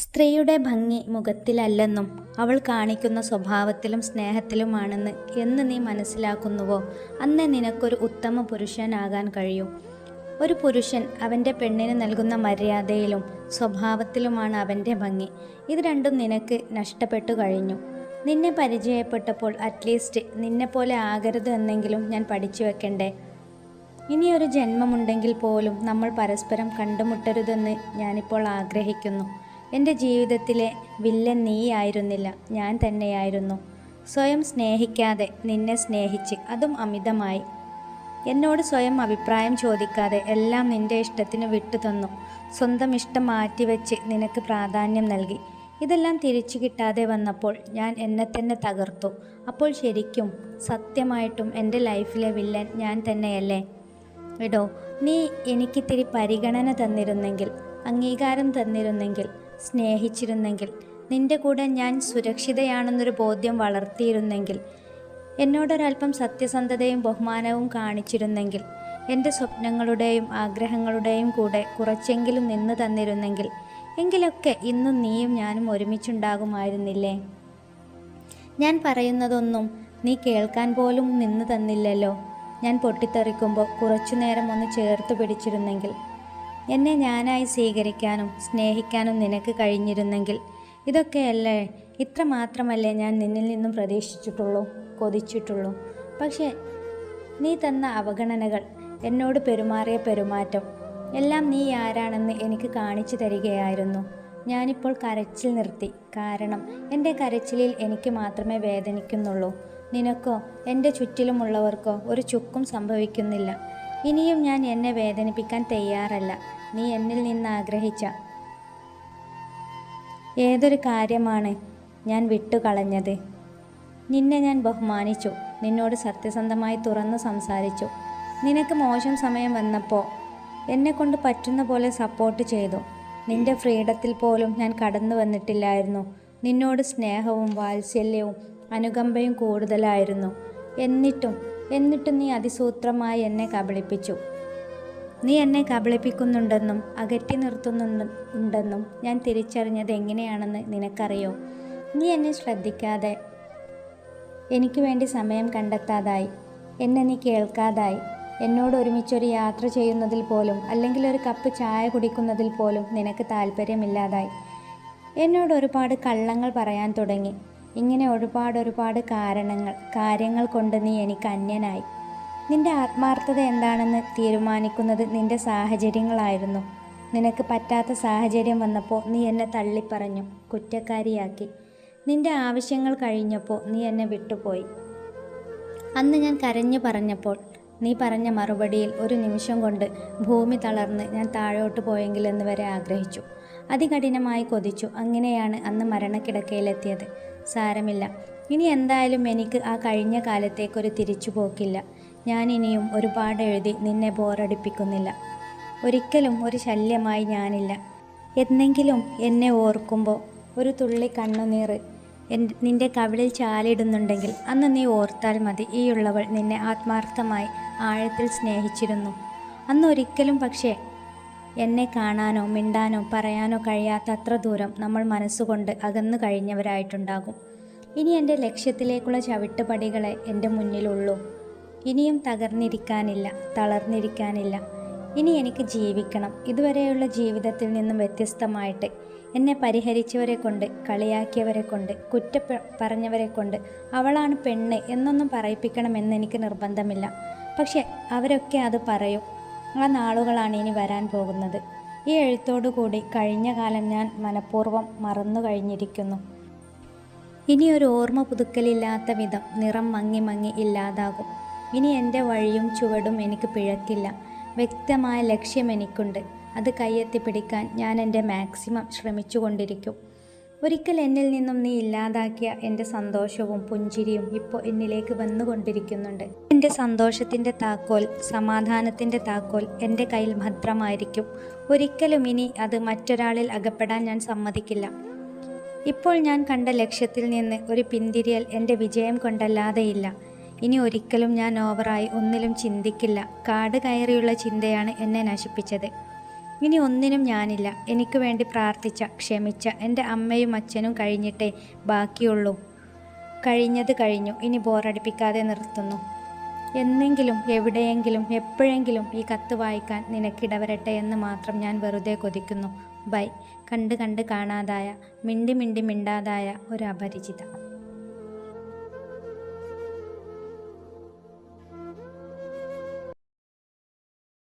സ്ത്രീയുടെ ഭംഗി മുഖത്തിലല്ലെന്നും അവൾ കാണിക്കുന്ന സ്വഭാവത്തിലും സ്നേഹത്തിലുമാണെന്ന് എന്ന് നീ മനസ്സിലാക്കുന്നുവോ അന്നേ നിനക്കൊരു ഉത്തമ പുരുഷനാകാൻ കഴിയൂ. ഒരു പുരുഷൻ അവൻ്റെ പെണ്ണിന് നൽകുന്ന മര്യാദയിലും സ്വഭാവത്തിലുമാണ് അവൻ്റെ ഭംഗി. ഇത് രണ്ടും നിനക്ക് നഷ്ടപ്പെട്ടു കഴിഞ്ഞു. നിന്നെ പരിചയപ്പെട്ടപ്പോൾ അറ്റ്ലീസ്റ്റ് നിന്നെപ്പോലെ ആകരുത് എന്നെങ്കിലും ഞാൻ പഠിച്ചു വെക്കണ്ടേ? ഇനിയൊരു ജന്മമുണ്ടെങ്കിൽ പോലും നമ്മൾ പരസ്പരം കണ്ടുമുട്ടരുതെന്ന് ഞാനിപ്പോൾ ആഗ്രഹിക്കുന്നു. എൻ്റെ ജീവിതത്തിലെ വില്ലൻ നീയായിരുന്നില്ല, ഞാൻ തന്നെയായിരുന്നു. സ്വയം സ്നേഹിക്കാതെ നിന്നെ സ്നേഹിച്ച്, അതും അമിതമായി. എന്നോട് സ്വയം അഭിപ്രായം ചോദിക്കാതെ എല്ലാം നിൻ്റെ ഇഷ്ടത്തിന് വിട്ടു തന്നു. സ്വന്തം ഇഷ്ടം മാറ്റിവെച്ച് നിനക്ക് പ്രാധാന്യം നൽകി. ഇതെല്ലാം തിരിച്ചു കിട്ടാതെ വന്നപ്പോൾ ഞാൻ എന്നെ തന്നെ തകർത്തു. അപ്പോൾ ശരിക്കും സത്യമായിട്ടും എൻ്റെ ലൈഫിലെ വില്ലൻ ഞാൻ തന്നെയല്ലേ? എടോ, നീ എനിക്കിത്തിരി പരിഗണന തന്നിരുന്നെങ്കിൽ, അംഗീകാരം തന്നിരുന്നെങ്കിൽ, സ്നേഹിച്ചിരുന്നെങ്കിൽ, നിൻ്റെ കൂടെ ഞാൻ സുരക്ഷിതയാണെന്നൊരു ബോധ്യം വളർത്തിയിരുന്നെങ്കിൽ, എന്നോടൊരൽപ്പം സത്യസന്ധതയും ബഹുമാനവും കാണിച്ചിരുന്നെങ്കിൽ, എൻ്റെ സ്വപ്നങ്ങളുടെയും ആഗ്രഹങ്ങളുടെയും കൂടെ കുറച്ചെങ്കിലും നിന്ന് തന്നിരുന്നെങ്കിൽ, എങ്കിലൊക്കെ ഇന്നും നീയും ഞാനും ഒരുമിച്ചുണ്ടാകുമായിരുന്നില്ലേ? ഞാൻ പറയുന്നതൊന്നും നീ കേൾക്കാൻ പോലും നിന്ന് തന്നില്ലല്ലോ. ഞാൻ പൊട്ടിത്തെറിക്കുമ്പോൾ കുറച്ചുനേരം ഒന്ന് ചേർത്ത് പിടിച്ചിരുന്നെങ്കിൽ, എന്നെ ഞാനായി സ്വീകരിക്കാനും സ്നേഹിക്കാനും നിനക്ക് കഴിഞ്ഞിരുന്നെങ്കിൽ, ഇതൊക്കെയല്ലേ, ഇത്ര മാത്രമല്ലേ ഞാൻ നിന്നിൽ നിന്നും പ്രതീക്ഷിച്ചിട്ടുള്ളൂ, കൊതിച്ചിട്ടുള്ളൂ. പക്ഷേ നീ തന്ന അവഗണനകൾ, എന്നോട് പെരുമാറിയ പെരുമാറ്റം എല്ലാം നീ ആരാണെന്ന് എനിക്ക് കാണിച്ചു തരികയായിരുന്നു. ഞാനിപ്പോൾ കരച്ചിൽ നിർത്തി. കാരണം എൻ്റെ കരച്ചിലിൽ എനിക്ക് മാത്രമേ വേദനിക്കുന്നുള്ളൂ. നിനക്കോ എൻ്റെ ചുറ്റിലുമുള്ളവർക്കോ ഒരു ചുക്കും സംഭവിക്കുന്നില്ല. ഇനിയും ഞാൻ എന്നെ വേദനിപ്പിക്കാൻ തയ്യാറല്ല. നീ എന്നിൽ നിന്ന് ആഗ്രഹിച്ച ഏതൊരു കാര്യമാണ് ഞാൻ വിട്ടുകളഞ്ഞത്? നിന്നെ ഞാൻ ബഹുമാനിച്ചു, നിന്നോട് സത്യസന്ധമായി തുറന്നു സംസാരിച്ചു. നിനക്ക് മോശം സമയം വന്നപ്പോൾ എന്നെക്കൊണ്ട് പറ്റുന്ന പോലെ സപ്പോർട്ട് ചെയ്തു. നിൻ്റെ ഫ്രീഡത്തിൽ പോലും ഞാൻ കടന്നു വന്നിട്ടില്ലായിരുന്നു. നിന്നോട് സ്നേഹവും വാത്സല്യവും അനുകമ്പയും കൂടുതലായിരുന്നു. എന്നിട്ടും നീ അതിസൂത്രമായി എന്നെ കബളിപ്പിച്ചു. നീ എന്നെ കബളിപ്പിക്കുന്നുണ്ടെന്നും അകറ്റി നിർത്തുന്നുണ്ടെന്നും ഞാൻ തിരിച്ചറിഞ്ഞത് എങ്ങനെയാണെന്ന് നിനക്കറിയോ? നീ എന്നെ ശ്രദ്ധിക്കാതെ, എനിക്ക് വേണ്ടി സമയം കണ്ടെത്താതായി, എന്നെ നീ കേൾക്കാതായി. എന്നോട് ഒരുമിച്ചൊരു യാത്ര ചെയ്യുന്നതിൽ പോലും, അല്ലെങ്കിൽ ഒരു കപ്പ് ചായ കുടിക്കുന്നതിൽ പോലും നിനക്ക് താല്പര്യമില്ലാതായി. എന്നോട് ഒരുപാട് കള്ളങ്ങൾ പറയാൻ തുടങ്ങി. ഇങ്ങനെ ഒരുപാട് കാര്യങ്ങൾ കൊണ്ട് നീ എനിക്ക് അന്യനായി. നിൻ്റെ ആത്മാർത്ഥത എന്താണെന്ന് തീരുമാനിക്കുന്നത് നിൻ്റെ സാഹചര്യങ്ങളായിരുന്നു. നിനക്ക് പറ്റാത്ത സാഹചര്യം വന്നപ്പോൾ നീ എന്നെ തള്ളിപ്പറഞ്ഞു, കുറ്റക്കാരിയാക്കി. നിൻ്റെ ആവശ്യങ്ങൾ കഴിഞ്ഞപ്പോൾ നീ എന്നെ വിട്ടുപോയി. അന്ന് ഞാൻ കരഞ്ഞു പറഞ്ഞപ്പോൾ നീ പറഞ്ഞ മറുപടിയിൽ ഒരു നിമിഷം കൊണ്ട് ഭൂമി തളർന്ന് ഞാൻ താഴോട്ട് പോയെങ്കിലെന്ന് വരെ ആഗ്രഹിച്ചു. അതികഠിനമായി കൊതിച്ചു. അങ്ങനെയാണ് അന്ന് മരണക്കിടക്കയിലെത്തിയത്. സാരമില്ല, ഇനി എന്തായാലും എനിക്ക് ആ കഴിഞ്ഞ കാലത്തേക്കൊരു തിരിച്ചുപോക്കില്ല. ഞാനിനിയും ഒരുപാട് എഴുതി നിന്നെ ബോറടിപ്പിക്കുന്നില്ല. ഒരിക്കലും ഒരു ശല്യമായി ഞാനില്ല. എന്നെങ്കിലും എന്നെ ഓർക്കുമ്പോൾ ഒരു തുള്ളി കണ്ണുനീർ നിൻ്റെ കവിളിൽ ചാലിടുന്നുണ്ടെങ്കിൽ അന്ന് നീ ഓർത്താൽ മതി, ഈയുള്ളവൾ നിന്നെ ആത്മാർത്ഥമായി ആഴത്തിൽ സ്നേഹിച്ചിരുന്നു. അന്നൊരിക്കലും പക്ഷേ എന്നെ കാണാനോ മിണ്ടാനോ പറയാനോ കഴിയാത്ത അത്ര ദൂരം നമ്മൾ മനസ്സുകൊണ്ട് അകന്നു കഴിഞ്ഞവരായിട്ടുണ്ടാകും. ഇനി എൻ്റെ ലക്ഷ്യത്തിലേക്കുള്ള ചവിട്ടുപടികളെ എൻ്റെ മുന്നിലുള്ളൂ. ഇനിയും തകർന്നിരിക്കാനില്ല, തളർന്നിരിക്കാനില്ല. ഇനി എനിക്ക് ജീവിക്കണം. ഇതുവരെയുള്ള ജീവിതത്തിൽ നിന്നും വ്യത്യസ്തമായിട്ട്. എന്നെ പരിഹരിച്ചവരെ കൊണ്ട്, കളിയാക്കിയവരെ കൊണ്ട്, പറഞ്ഞവരെ കൊണ്ട് അവളാണ് പെണ്ണ് എന്നൊന്നും പറയിപ്പിക്കണമെന്ന് എനിക്ക് നിർബന്ധമില്ല. പക്ഷെ അവരൊക്കെ അത് പറയും. ആ നാളുകളാണ് ഇനി വരാൻ പോകുന്നത്. ഈ എഴുത്തോടുകൂടി കഴിഞ്ഞ കാലം ഞാൻ മനഃപൂർവ്വം മറന്നു കഴിഞ്ഞിരിക്കുന്നു. ഇനി ഒരു ഓർമ്മ പുതുക്കലില്ലാത്ത വിധം നിറം മങ്ങി ഇല്ലാതാകും. ഇനി എൻ്റെ വഴിയും ചുവടും എനിക്ക് പിഴക്കില്ല. വ്യക്തമായ ലക്ഷ്യം എനിക്കുണ്ട്. അത് കയ്യെത്തിപ്പിടിക്കാൻ ഞാൻ എൻ്റെ മാക്സിമം ശ്രമിച്ചുകൊണ്ടിരിക്കും. ഒരിക്കൽ എന്നിൽ നിന്നും നീ ഇല്ലാതാക്കിയ എൻ്റെ സന്തോഷവും പുഞ്ചിരിയും ഇപ്പോൾ എന്നിലേക്ക് വന്നുകൊണ്ടിരിക്കുന്നുണ്ട്. എൻ്റെ സന്തോഷത്തിൻ്റെ താക്കോൽ, സമാധാനത്തിൻ്റെ താക്കോൽ എൻ്റെ കയ്യിൽ ഭദ്രമായിരിക്കും. ഒരിക്കലും ഇനി അത് മറ്റൊരാളിൽ അകപ്പെടാൻ ഞാൻ സമ്മതിക്കില്ല. ഇപ്പോൾ ഞാൻ കണ്ട ലക്ഷ്യത്തിൽ നിന്ന് ഒരു പിന്തിരിയൽ എൻ്റെ വിജയം കൊണ്ടല്ലാതെയില്ല. ഇനി ഒരിക്കലും ഞാൻ ഓവറായി ഒന്നിലും ചിന്തിക്കില്ല. കാട് കയറിയുള്ള ചിന്തയാണ് എന്നെ നശിപ്പിച്ചത്. ഇനി ഒന്നിനും ഞാനില്ല. എനിക്ക് വേണ്ടി പ്രാർത്ഥിച്ച, ക്ഷമിച്ച എൻ്റെ അമ്മയും അച്ഛനും കഴിഞ്ഞിട്ടേ ബാക്കിയുള്ളൂ. കഴിഞ്ഞത് കഴിഞ്ഞു. ഇനി ബോറടിപ്പിക്കാതെ നിർത്തുന്നു. എന്നെങ്കിലും എവിടെയെങ്കിലും എപ്പോഴെങ്കിലും ഈ കത്ത് വായിക്കാൻ നിനക്കിടവരട്ടെ എന്ന് മാത്രം ഞാൻ വെറുതെ കൊതിക്കുന്നു. ബൈ. കണ്ട് കണ്ട് കാണാതായ, മിണ്ടി മിണ്ടി മിണ്ടാതായ ഒരു അപരിചിത.